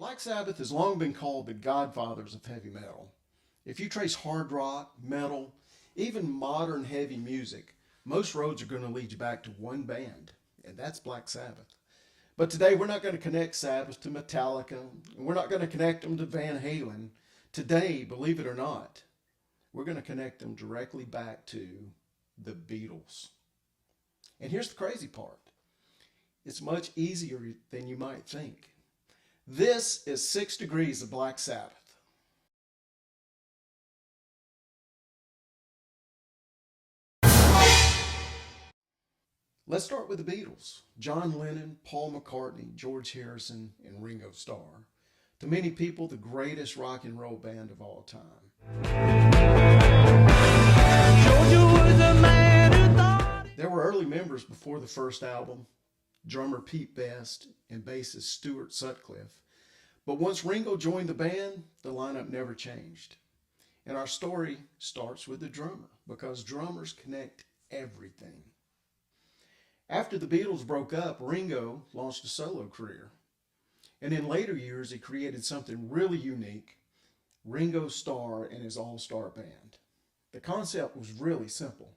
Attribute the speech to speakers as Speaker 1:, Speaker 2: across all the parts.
Speaker 1: Black Sabbath has long been called the godfathers of heavy metal. If you trace hard rock, metal, even modern heavy music, most roads are going to lead you back to one band, and that's Black Sabbath. But today we're not going to connect Sabbath to Metallica, and we're not going to connect them to Van Halen. Today, believe it or not, we're going to connect them directly back to the Beatles. And here's the crazy part. It's much easier than you might think. This is 6 Degrees of Black Sabbath. Let's start with the Beatles. John Lennon, Paul McCartney, George Harrison, and Ringo Starr. To many people, the greatest rock and roll band of all time. There were early members before the first album, drummer Pete Best and bassist Stuart Sutcliffe. But once Ringo joined the band, the lineup never changed. And our story starts with the drummer, because drummers connect everything. After the Beatles broke up, Ringo launched a solo career. And in later years, he created something really unique, Ringo Starr and his all-star band. The concept was really simple.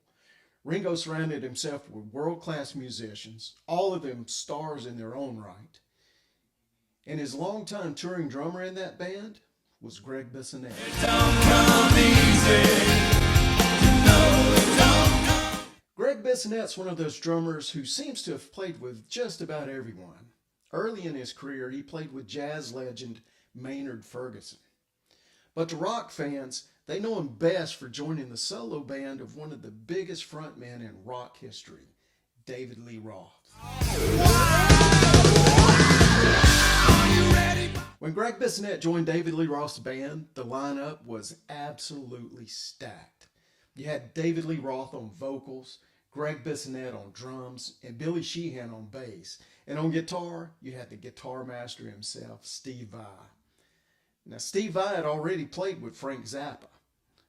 Speaker 1: Ringo surrounded himself with world-class musicians, all of them stars in their own right. And his longtime touring drummer in that band was Greg Bissonette. Greg Bissonette's one of those drummers who seems to have played with just about everyone. Early in his career, he played with jazz legend Maynard Ferguson. But to rock fans, they know him best for joining the solo band of one of the biggest frontmen in rock history, David Lee Roth. When Greg Bissonette joined David Lee Roth's band, the lineup was absolutely stacked. You had David Lee Roth on vocals, Greg Bissonette on drums, and Billy Sheehan on bass. And on guitar, you had the guitar master himself, Steve Vai. Now, Steve Vai had already played with Frank Zappa,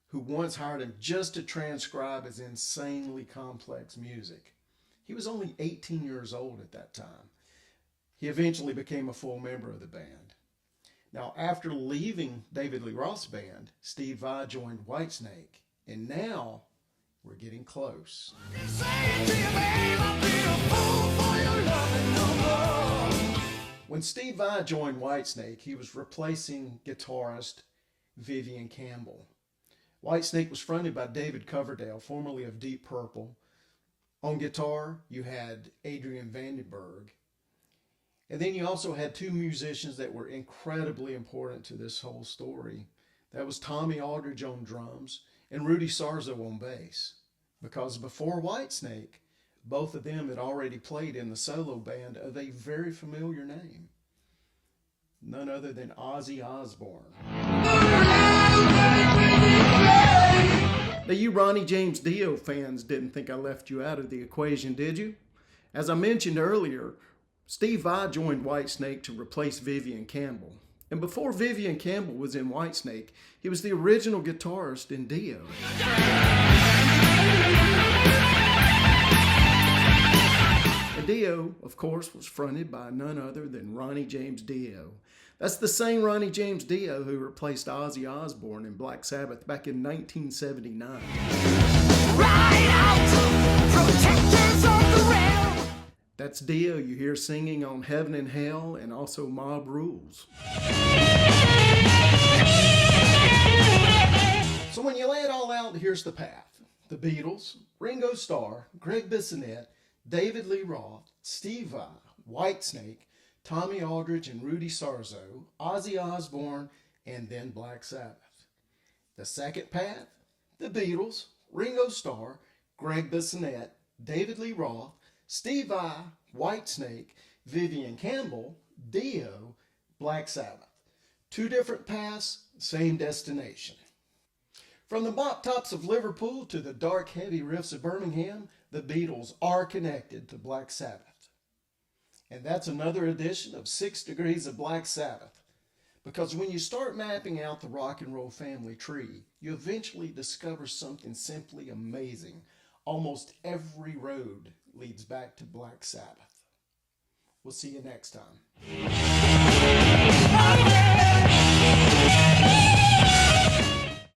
Speaker 1: who once hired him just to transcribe his insanely complex music. He was only 18 years old at that time. He eventually became a full member of the band. Now, after leaving David Lee Roth's band, Steve Vai joined Whitesnake, and now we're getting close. When Steve Vai joined Whitesnake, he was replacing guitarist Vivian Campbell. Whitesnake was fronted by David Coverdale, formerly of Deep Purple. On guitar, you had Adrian Vandenberg. And then you also had two musicians that were incredibly important to this whole story. That was Tommy Aldridge on drums and Rudy Sarzo on bass. Because before Whitesnake, both of them had already played in the solo band of a very familiar name. None other than Ozzy Osbourne. Now, you Ronnie James Dio fans didn't think I left you out of the equation, did you? As I mentioned earlier, Steve Vai joined Whitesnake to replace Vivian Campbell. And before Vivian Campbell was in Whitesnake, he was the original guitarist in Dio. And Dio, of course, was fronted by none other than Ronnie James Dio. That's the same Ronnie James Dio who replaced Ozzy Osbourne in Black Sabbath back in 1979. Ride out, protectors of the rail. That's Dio you hear singing on Heaven and Hell and also Mob Rules. So when you lay it all out, here's the path. The Beatles, Ringo Starr, Greg Bissonette, David Lee Roth, Steve Vai, Whitesnake, Tommy Aldridge and Rudy Sarzo, Ozzy Osbourne, and then Black Sabbath. The second path, the Beatles, Ringo Starr, Greg Bissonette, David Lee Roth, Steve Vai, Whitesnake, Vivian Campbell, Dio, Black Sabbath. Two different paths, same destination. From the mop tops of Liverpool to the dark, heavy riffs of Birmingham, the Beatles are connected to Black Sabbath. And that's another edition of 6 Degrees of Black Sabbath. Because when you start mapping out the rock and roll family tree, you eventually discover something simply amazing. Almost every road leads back to Black Sabbath. We'll see you next time.